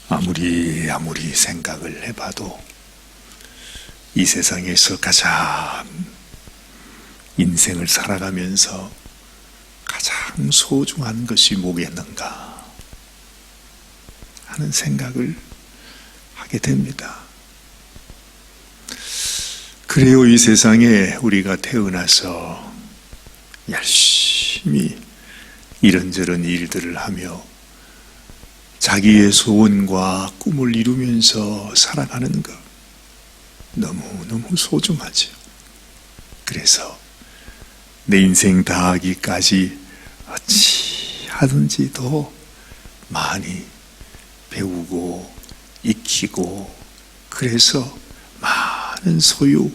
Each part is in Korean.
아무리 생각을 해봐도 이 세상에서 가장 인생을 살아가면서 가장 소중한 것이 뭐겠는가 하는 생각을 하게 됩니다. 그래요, 이 세상에 우리가 태어나서 열심히 이런저런 일들을 하며 자기의 소원과 꿈을 이루면서 살아가는 것 너무너무 소중하죠. 그래서 내 인생 다하기까지 어찌 하든지 더 많이 배우고 익히고, 그래서 많은 소유,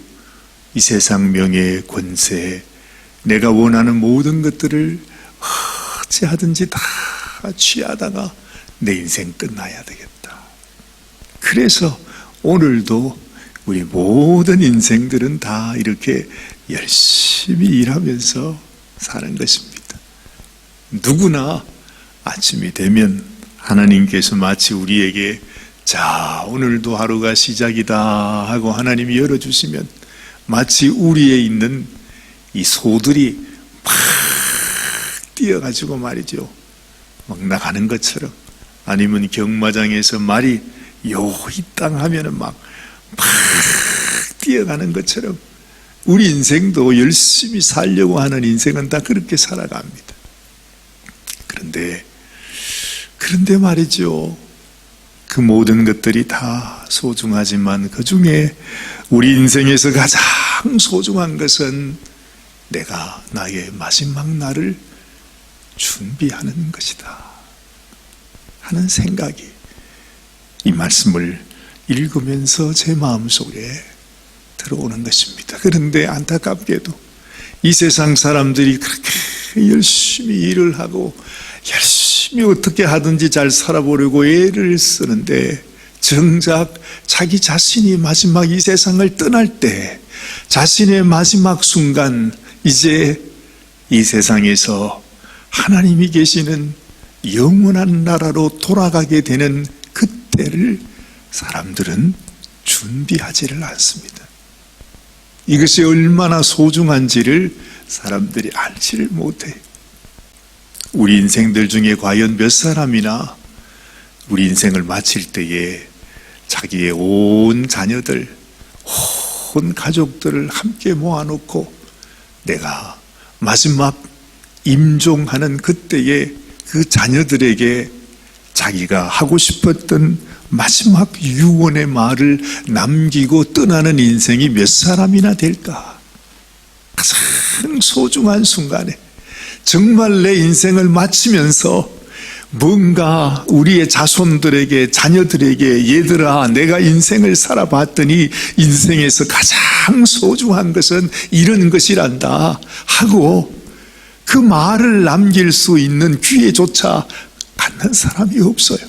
이 세상 명예, 권세, 내가 원하는 모든 것들을 어찌 하든지 다 취하다가 내 인생 끝나야 되겠다. 그래서 오늘도 우리 모든 인생들은 다 이렇게 열심히 일하면서 사는 것입니다. 누구나 아침이 되면 하나님께서 마치 우리에게 자, 오늘도 하루가 시작이다 하고 하나님이 열어주시면 마치 우리에 있는 이 소들이 막 뛰어가지고 말이죠, 막 나가는 것처럼, 아니면 경마장에서 말이 요 이 땅 하면은 막 뛰어가는 것처럼 우리 인생도 열심히 살려고 하는 인생은 다 그렇게 살아갑니다. 그런데 말이죠, 그 모든 것들이 다 소중하지만 그 중에 우리 인생에서 가장 소중한 것은 내가 나의 마지막 날을 준비하는 것이다 하는 생각이 이 말씀을 읽으면서 제 마음속에 들어오는 것입니다. 그런데 안타깝게도 이 세상 사람들이 그렇게 열심히 일을 하고 열심히 어떻게 하든지 잘 살아보려고 애를 쓰는데, 정작 자기 자신이 마지막 이 세상을 떠날 때, 자신의 마지막 순간, 이제 이 세상에서 하나님이 계시는 영원한 나라로 돌아가게 되는 그때를 사람들은 준비하지를 않습니다. 이것이 얼마나 소중한지를 사람들이 알지를 못해요. 우리 인생들 중에 과연 몇 사람이나 우리 인생을 마칠 때에 자기의 온 자녀들, 온 가족들을 함께 모아놓고 내가 마지막 임종하는 그때에 그 자녀들에게 자기가 하고 싶었던 마지막 유언의 말을 남기고 떠나는 인생이 몇 사람이나 될까? 가장 소중한 순간에 정말 내 인생을 마치면서 뭔가 우리의 자손들에게, 자녀들에게, 얘들아 내가 인생을 살아봤더니 인생에서 가장 소중한 것은 이런 것이란다 하고 그 말을 남길 수 있는 기회조차 갖는 사람이 없어요.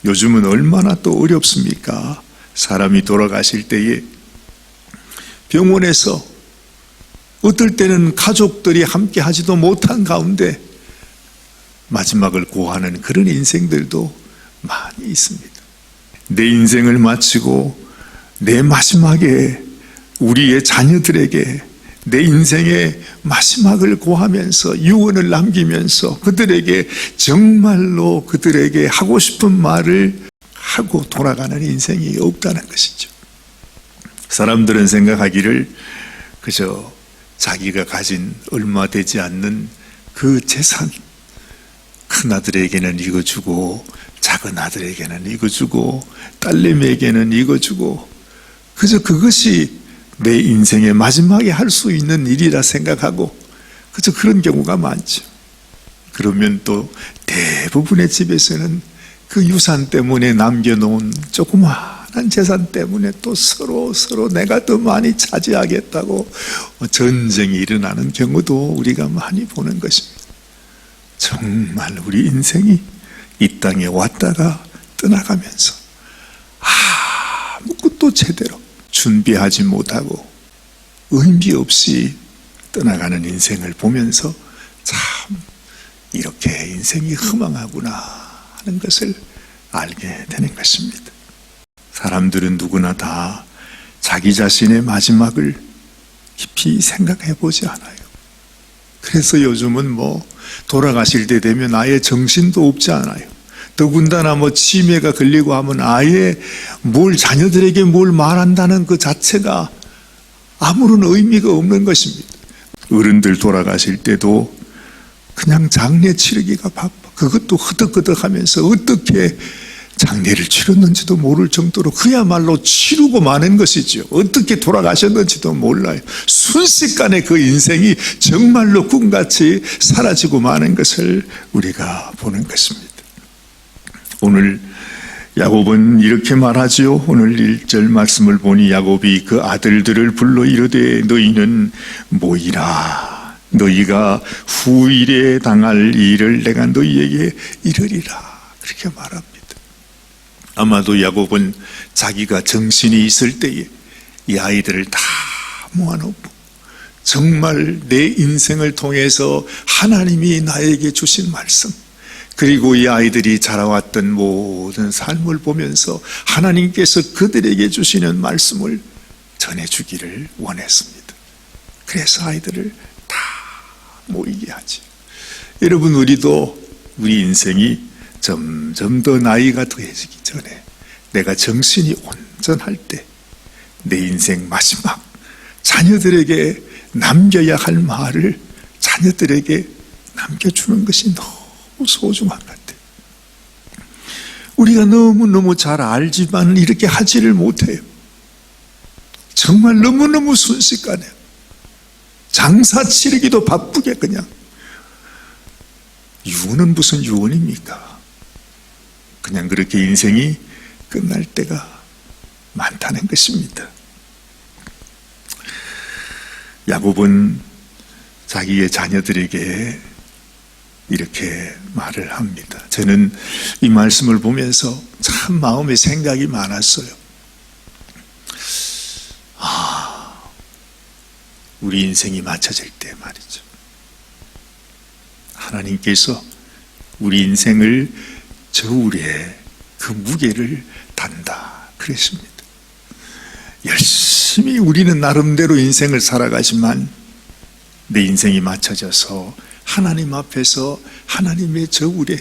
요즘은 얼마나 또 어렵습니까? 사람이 돌아가실 때에 병원에서 어떨 때는 가족들이 함께 하지도 못한 가운데 마지막을 고하는 그런 인생들도 많이 있습니다. 내 인생을 마치고 내 마지막에 우리의 자녀들에게 내 인생의 마지막을 고하면서 유언을 남기면서 그들에게 정말로 그들에게 하고 싶은 말을 하고 돌아가는 인생이 없다는 것이죠. 사람들은 생각하기를 그저 자기가 가진 얼마 되지 않는 그 재산, 큰아들에게는 이거 주고 작은 아들에게는 이거 주고 딸내미에게는 이거 주고, 그저 그것이 내 인생의 마지막에 할 수 있는 일이라 생각하고 그저 그런 경우가 많죠. 그러면 또 대부분의 집에서는 그 유산 때문에 남겨놓은 조그마한 재산 때문에 또 서로 내가 더 많이 차지하겠다고 전쟁이 일어나는 경우도 우리가 많이 보는 것입니다. 정말 우리 인생이 이 땅에 왔다가 떠나가면서 아무것도 제대로 준비하지 못하고 의미 없이 떠나가는 인생을 보면서 참 이렇게 인생이 허망하구나 하는 것을 알게 되는 것입니다. 사람들은 누구나 다 자기 자신의 마지막을 깊이 생각해 보지 않아요. 그래서 요즘은 돌아가실 때 되면 아예 정신도 없지 않아요. 더군다나 치매가 걸리고 하면 아예 자녀들에게 뭘 말한다는 그 자체가 아무런 의미가 없는 것입니다. 어른들 돌아가실 때도 그냥 장례 치르기가 바빠. 그것도 흐득흐득 하면서 어떻게 장례를 치렀는지도 모를 정도로 그야말로 치르고 마는 것이죠. 어떻게 돌아가셨는지도 몰라요. 순식간에 그 인생이 정말로 꿈같이 사라지고 마는 것을 우리가 보는 것입니다. 오늘 야곱은 이렇게 말하지요. 오늘 1절 말씀을 보니 야곱이 그 아들들을 불러 이르되 너희는 모이라. 너희가 후일에 당할 일을 내가 너희에게 이르리라. 그렇게 말합니다. 아마도 야곱은 자기가 정신이 있을 때에 이 아이들을 다 모아놓고 정말 내 인생을 통해서 하나님이 나에게 주신 말씀, 그리고 이 아이들이 자라왔던 모든 삶을 보면서 하나님께서 그들에게 주시는 말씀을 전해주기를 원했습니다. 그래서 아이들을 다 모이게 하지. 여러분, 우리도 우리 인생이 점점 더 나이가 더해지기 전에 내가 정신이 온전할 때 내 인생 마지막 자녀들에게 남겨야 할 말을 자녀들에게 남겨주는 것이 너무 소중한 것 같아요. 우리가 너무너무 잘 알지만 이렇게 하지를 못해요. 정말 너무너무 순식간에 장사 치르기도 바쁘게 그냥. 유언은 무슨 유언입니까? 그냥 그렇게 인생이 끝날 때가 많다는 것입니다. 야곱은 자기의 자녀들에게 이렇게 말을 합니다. 저는 이 말씀을 보면서 참 마음에 생각이 많았어요. 우리 인생이 맞춰질 때 말이죠. 하나님께서 우리 인생을 저울에 그 무게를 단다 그랬습니다. 열심히 우리는 나름대로 인생을 살아가지만 내 인생이 맞춰져서 하나님 앞에서 하나님의 저울에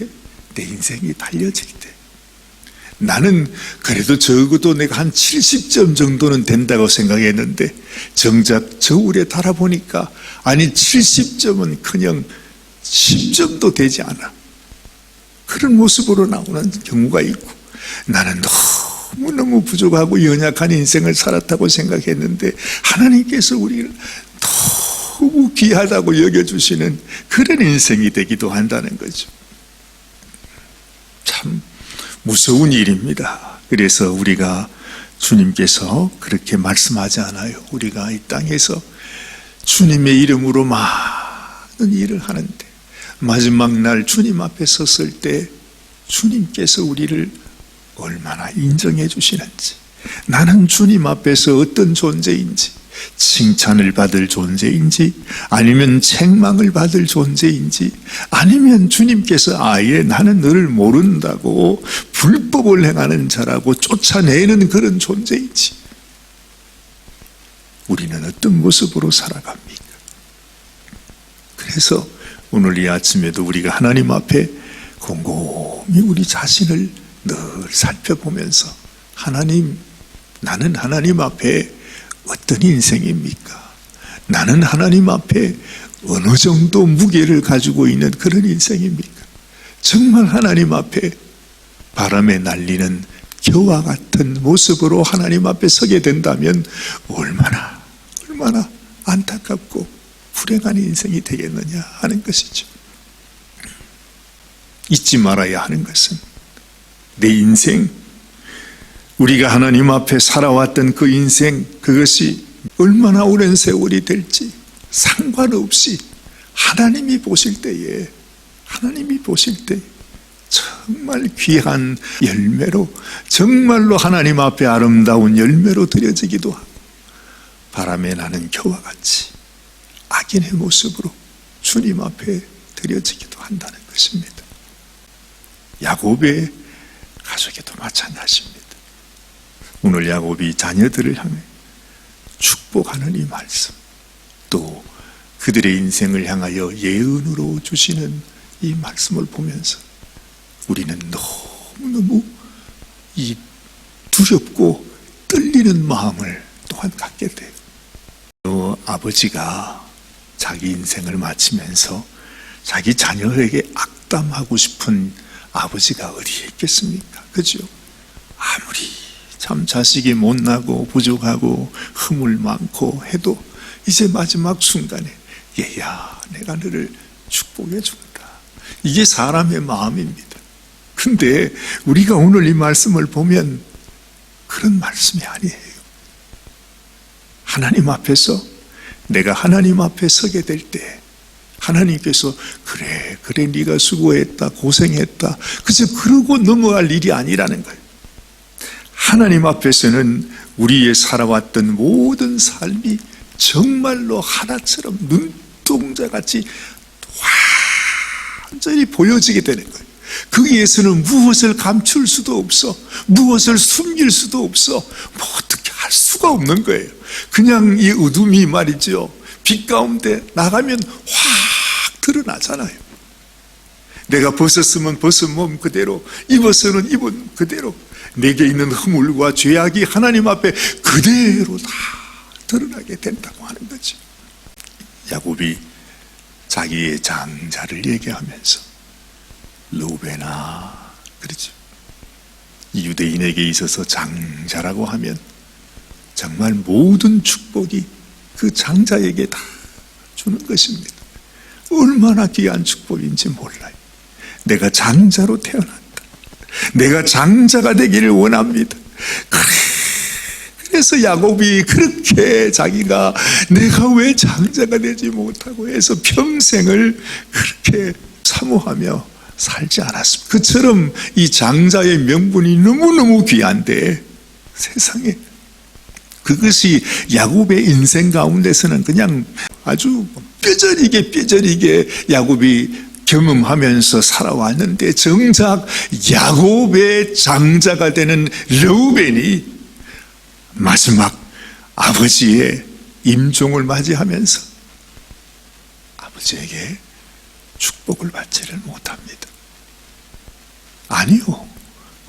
내 인생이 달려질 때 나는 그래도 적어도 내가 한 70점 정도는 된다고 생각했는데 정작 저울에 달아보니까 아니 70점은 그냥 10점도 되지 않아. 그런 모습으로 나오는 경우가 있고 나는 너무너무 부족하고 연약한 인생을 살았다고 생각했는데 하나님께서 우리를 너무 귀하다고 여겨주시는 그런 인생이 되기도 한다는 거죠. 참 무서운 일입니다. 그래서 우리가 주님께서 그렇게 말씀하지 않아요. 우리가 이 땅에서 주님의 이름으로 많은 일을 하는데 마지막 날 주님 앞에 섰을 때 주님께서 우리를 얼마나 인정해 주시는지, 나는 주님 앞에서 어떤 존재인지, 칭찬을 받을 존재인지 아니면 책망을 받을 존재인지 아니면 주님께서 아예 나는 너를 모른다고 불법을 행하는 자라고 쫓아내는 그런 존재인지 우리는 어떤 모습으로 살아갑니까? 그래서 오늘 이 아침에도 우리가 하나님 앞에 곰곰이 우리 자신을 늘 살펴보면서 하나님, 나는 하나님 앞에 어떤 인생입니까? 나는 하나님 앞에 어느 정도 무게를 가지고 있는 그런 인생입니까? 정말 하나님 앞에 바람에 날리는 겨와 같은 모습으로 하나님 앞에 서게 된다면 얼마나 안타깝고 불행한 인생이 되겠느냐 하는 것이죠. 잊지 말아야 하는 것은 내 인생, 우리가 하나님 앞에 살아왔던 그 인생, 그것이 얼마나 오랜 세월이 될지 상관없이 하나님이 보실 때에 정말 귀한 열매로, 정말로 하나님 앞에 아름다운 열매로 드려지기도 하고 바람에 나는 겨와 같이 악인의 모습으로 주님 앞에 드려지기도 한다는 것입니다. 야곱의 가족에도 마찬가지입니다. 오늘 야곱이 자녀들을 향해 축복하는 이 말씀, 또 그들의 인생을 향하여 예언으로 주시는 이 말씀을 보면서 우리는 너무너무 이 두렵고 떨리는 마음을 또한 갖게 돼요. 아버지가 자기 인생을 마치면서 자기 자녀에게 악담하고 싶은 아버지가 어디에 있겠습니까? 그죠? 아무리 참 자식이 못나고 부족하고 허물 많고 해도 이제 마지막 순간에 얘야, 내가 너를 축복해 준다. 이게 사람의 마음입니다. 근데 우리가 오늘 이 말씀을 보면 그런 말씀이 아니에요. 하나님 앞에서, 내가 하나님 앞에 서게 될 때 하나님께서 그래 네가 수고했다, 고생했다, 그저 그러고 넘어갈 일이 아니라는 거예요. 하나님 앞에서는 우리의 살아왔던 모든 삶이 정말로 하나처럼 눈동자같이 완전히 보여지게 되는 거예요. 거기에서는 무엇을 감출 수도 없어, 무엇을 숨길 수도 없어, 뭐 어떻게 할 수가 없는 거예요. 그냥 이 어둠이 말이죠, 빛 가운데 나가면 확 드러나잖아요. 내가 벗었으면 벗은 몸 그대로, 입었으면 입은 그대로, 내게 있는 허물과 죄악이 하나님 앞에 그대로 다 드러나게 된다고 하는 거죠. 야곱이 자기의 장자를 얘기하면서 르우벤아, 그렇죠. 유대인에게 있어서 장자라고 하면 정말 모든 축복이 그 장자에게 다 주는 것입니다. 얼마나 귀한 축복인지 몰라요. 내가 장자로 태어났다. 내가 장자가 되기를 원합니다. 그래서 야곱이 그렇게 자기가 내가 왜 장자가 되지 못하고 해서 평생을 그렇게 사모하며 살지 않았습니다. 그처럼 이 장자의 명분이 너무너무 귀한데 세상에 그것이 야곱의 인생 가운데서는 그냥 아주 뼈저리게 야곱이 경험하면서 살아왔는데, 정작 야곱의 장자가 되는 르우벤이 마지막 아버지의 임종을 맞이하면서 아버지에게 축복을 받지를 못합니다. 아니요,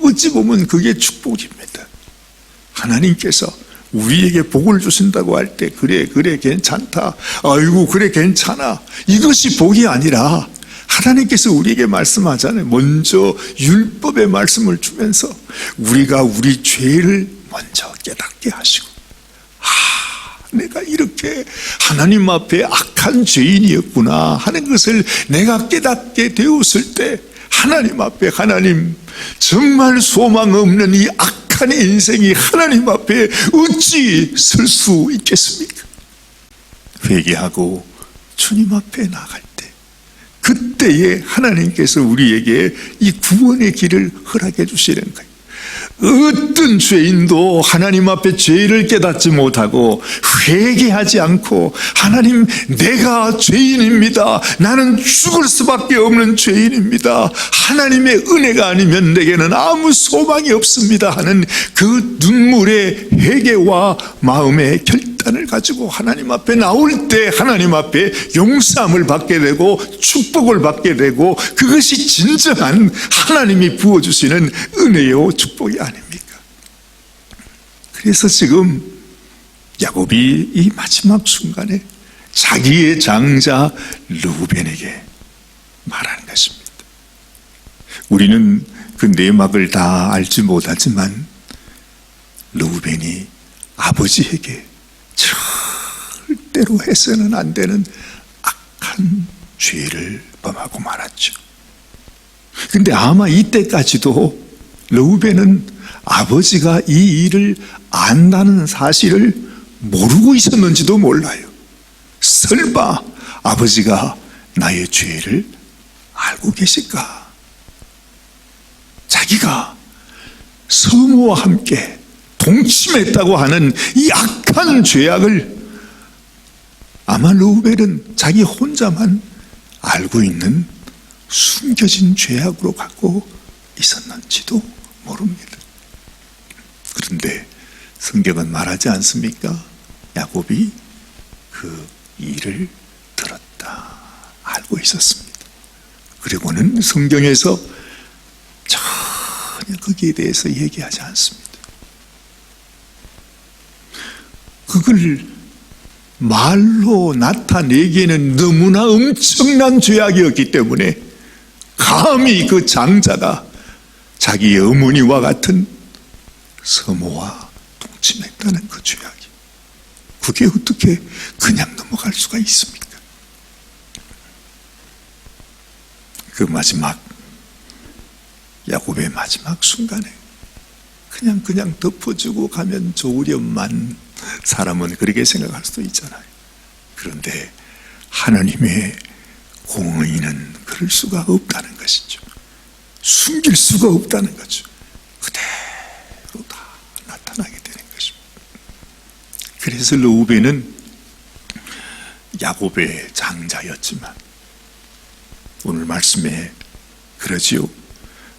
어찌 보면 그게 축복입니다. 하나님께서 우리에게 복을 주신다고 할 때 그래 괜찮다, 아이고 그래 괜찮아, 이것이 복이 아니라 하나님께서 우리에게 말씀하잖아요. 먼저 율법의 말씀을 주면서 우리가 우리 죄를 먼저 깨닫게 하시고, 내가 이렇게 하나님 앞에 악한 죄인이었구나 하는 것을 내가 깨닫게 되었을 때 하나님 앞에, 하나님 정말 소망 없는 이 악한 인생이 하나님 앞에 어찌 설 수 있겠습니까? 회개하고 주님 앞에 나갈 때 그때에 하나님께서 우리에게 이 구원의 길을 허락해 주시는 거예요. 어떤 죄인도 하나님 앞에 죄를 깨닫지 못하고 회개하지 않고, 하나님 내가 죄인입니다, 나는 죽을 수밖에 없는 죄인입니다, 하나님의 은혜가 아니면 내게는 아무 소망이 없습니다 하는 그 눈물의 회개와 마음의 결단을 가지고 하나님 앞에 나올 때 하나님 앞에 용서함을 받게 되고 축복을 받게 되고, 그것이 진정한 하나님이 부어주시는 은혜요 축복이 아닙니까? 그래서 지금 야곱이 이 마지막 순간에 자기의 장자 르우벤에게 말하는 것입니다. 우리는 그 내막을 다 알지 못하지만 르우벤이 아버지에게 절대로 해서는 안 되는 악한 죄를 범하고 말았죠. 근데 아마 이때까지도 르우벤은 아버지가 이 일을 안다는 사실을 모르고 있었는지도 몰라요. 설마 아버지가 나의 죄를 알고 계실까? 자기가 성모와 함께 동침했다고 하는 이 악한 죄악을 아마 르우벨은 자기 혼자만 알고 있는 숨겨진 죄악으로 갖고 있었는지도 모릅니다. 그런데 성경은 말하지 않습니까? 야곱이 그 일을 들었다, 알고 있었습니다. 그리고는 성경에서 전혀 거기에 대해서 얘기하지 않습니다. 그걸 말로 나타내기에는 너무나 엄청난 죄악이었기 때문에 감히 그 장자가 자기의 어머니와 같은 서모와 동침했다는 그 죄악이, 그게 어떻게 그냥 넘어갈 수가 있습니까? 그 마지막, 야곱의 마지막 순간에 그냥 덮어주고 가면 좋으련만 사람은 그렇게 생각할 수도 있잖아요. 그런데 하나님의 공의는 그럴 수가 없다는 것이죠. 숨길 수가 없다는 거죠. 그대로 다 나타나게 되는 것입니다. 그래서 르우벤은 야곱의 장자였지만 오늘 말씀에 그러지요.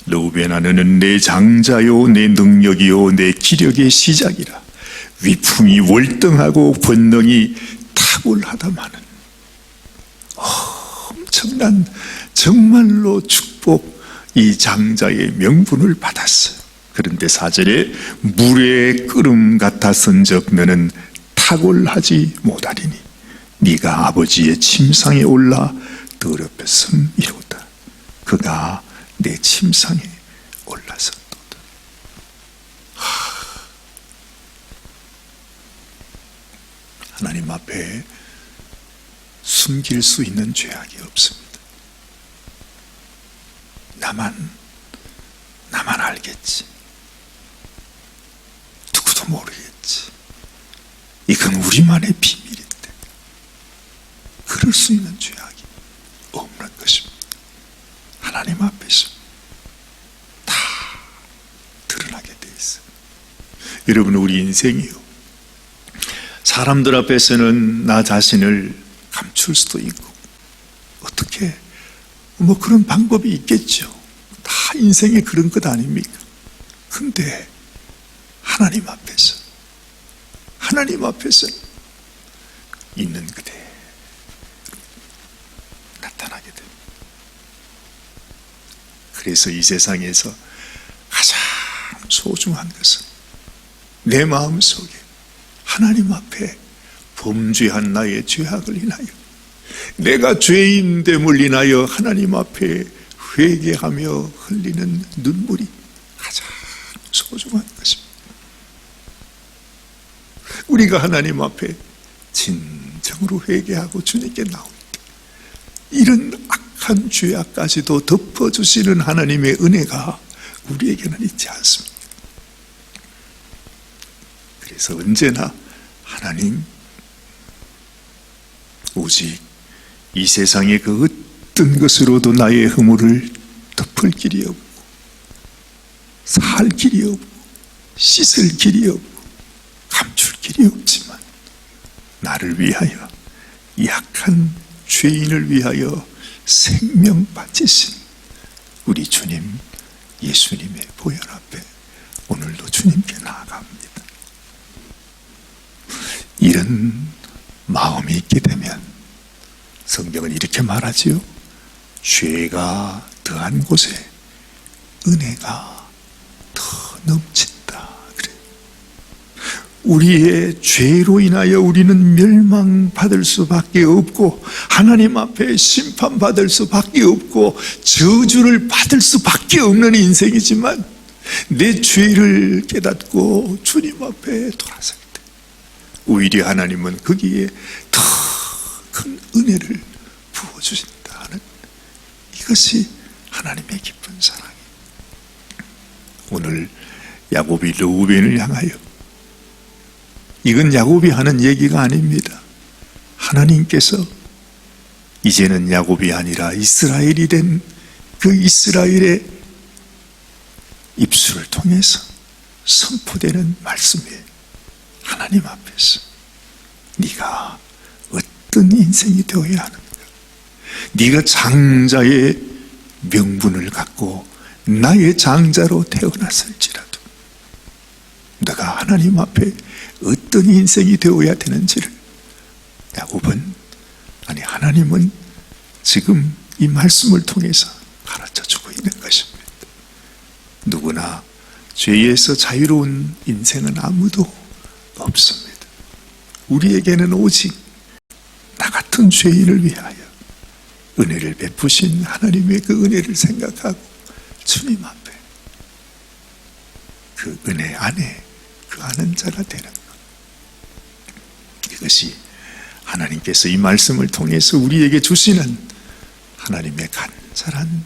르우벤아, 너는 내 장자요, 내 능력이요, 내 기력의 시작이라. 위풍이 월등하고 권능이 탁월하다마는 엄청난 정말로 축복, 이 장자의 명분을 받았어요. 그런데 4절에 물의 끓음 같았은즉 너는 탁월하지 못하리니 네가 아버지의 침상에 올라 더럽혔음이로다. 그가 내 침상에 올라섰도다. 하나님 앞에 숨길 수 있는 죄악이 없습니다. 나만 알겠지. 누구도 모르겠지. 이건 우리만의 비밀인데 그럴 수 있는 죄악이 없는 것입니다. 하나님 앞에서 다 드러나게 돼 있어요. 여러분, 우리 인생이요, 사람들 앞에서는 나 자신을 감출 수도 있고 어떻게 그런 방법이 있겠죠. 다 인생에 그런 것 아닙니까? 근데 하나님 앞에서 있는 그대로 나타나게 됩니다. 그래서 이 세상에서 가장 소중한 것은 내 마음속에 하나님 앞에 범죄한 나의 죄악을 인하여, 내가 죄인됨을 인하여 하나님 앞에 회개하며 흘리는 눈물이 가장 소중한 것입니다. 우리가 하나님 앞에 진정으로 회개하고 주님께 나올 때 이런 악한 죄악까지도 덮어주시는 하나님의 은혜가 우리에게는 있지 않습니다. 그래서 언제나 하나님, 오직 이 세상의 그 어떤 것으로도 나의 허물을 덮을 길이 없고 살 길이 없고 씻을 길이 없고 감출 길이 없지만 나를 위하여, 약한 죄인을 위하여 생명 바치신 우리 주님 예수님의 보혈 앞에 오늘도 주님께 나아갑니다. 이런 마음이 있게 되면 성경은 이렇게 말하지요. 죄가 더한 곳에 은혜가 더 넘친다. 그래. 우리의 죄로 인하여 우리는 멸망받을 수밖에 없고 하나님 앞에 심판받을 수밖에 없고 저주를 받을 수밖에 없는 인생이지만 내 죄를 깨닫고 주님 앞에 돌아설 때 오히려 하나님은 거기에 더 큰 은혜를 부어주신다는, 이것이 하나님의 깊은 사랑이에요. 오늘 야곱이 르우벤을 향하여, 이건 야곱이 하는 얘기가 아닙니다. 하나님께서 이제는 야곱이 아니라 이스라엘이 된 그 이스라엘의 입술을 통해서 선포되는 말씀이에요. 하나님 앞에서 네가 어떤 인생이 되어야 하는가? 네가 장자의 명분을 갖고 나의 장자로 태어났을지라도 내가 하나님 앞에 어떤 인생이 되어야 되는지를 하나님은 지금 이 말씀을 통해서 가르쳐주고 있는 것입니다. 누구나 죄에서 자유로운 인생은 아무도 없습니다. 우리에게는 오직 나 같은 죄인을 위하여 은혜를 베푸신 하나님의 그 은혜를 생각하고 주님 앞에 그 은혜 안에 그 아는 자가 되는 것, 이것이 하나님께서 이 말씀을 통해서 우리에게 주시는 하나님의 간절한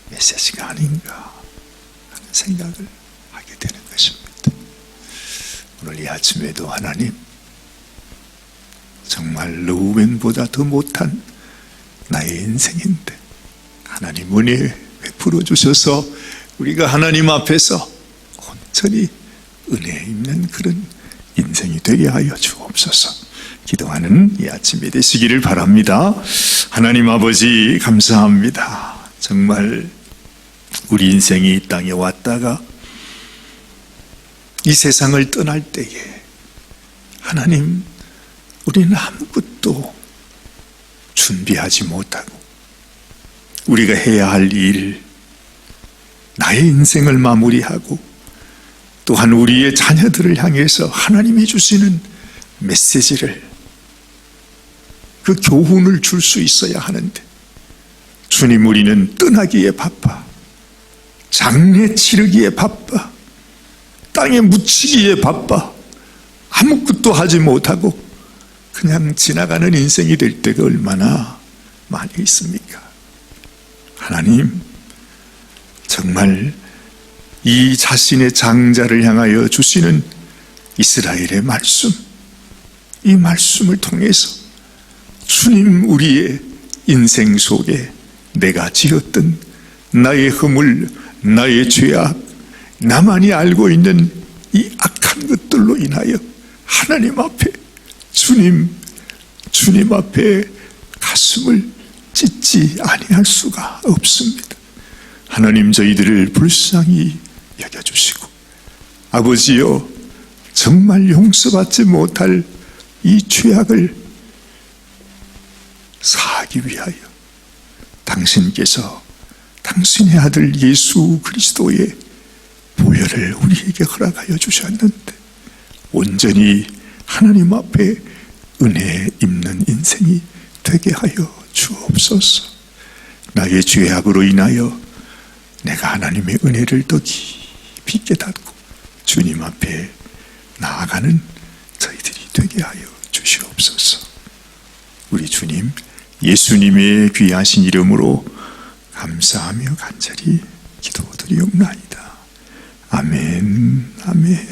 메시지가 아닌가 하는 생각을 하게 되는 것입니다. 오늘 이 아침에도 하나님, 정말 루벤보다 더 못한 나의 인생인데 하나님 은혜 베풀어 주셔서 우리가 하나님 앞에서 온전히 은혜 있는 그런 인생이 되게 하여 주옵소서. 기도하는 이 아침이 되시기를 바랍니다. 하나님 아버지, 감사합니다. 정말 우리 인생이 이 땅에 왔다가 이 세상을 떠날 때에 하나님, 우리는 아무것도 준비하지 못하고 우리가 해야 할 일, 나의 인생을 마무리하고 또한 우리의 자녀들을 향해서 하나님이 주시는 메시지를, 그 교훈을 줄 수 있어야 하는데 주님, 우리는 떠나기에 바빠, 장례 치르기에 바빠, 땅에 묻히기에 바빠, 아무것도 하지 못하고 그냥 지나가는 인생이 될 때가 얼마나 많이 있습니까? 하나님, 정말 이 자신의 장자를 향하여 주시는 이스라엘의 말씀, 이 말씀을 통해서 주님, 우리의 인생 속에 내가 지었던 나의 허물, 나의 죄악, 나만이 알고 있는 이 악한 것들로 인하여 하나님 앞에 주님 앞에 가슴을 찢지 아니할 수가 없습니다. 하나님, 저희들을 불쌍히 여겨주시고 아버지여, 정말 용서받지 못할 이 죄악을 사하기 위하여 당신께서 당신의 아들 예수 그리스도의 보혈을 우리에게 허락하여 주셨는데 온전히 하나님 앞에 은혜 입는 인생이 되게 하여 주옵소서. 나의 죄악으로 인하여 내가 하나님의 은혜를 더 깊이 깨닫고 주님 앞에 나아가는 저희들이 되게 하여 주시옵소서. 우리 주님 예수님의 귀하신 이름으로 감사하며 간절히 기도드리옵나이다. 아멘, 아멘.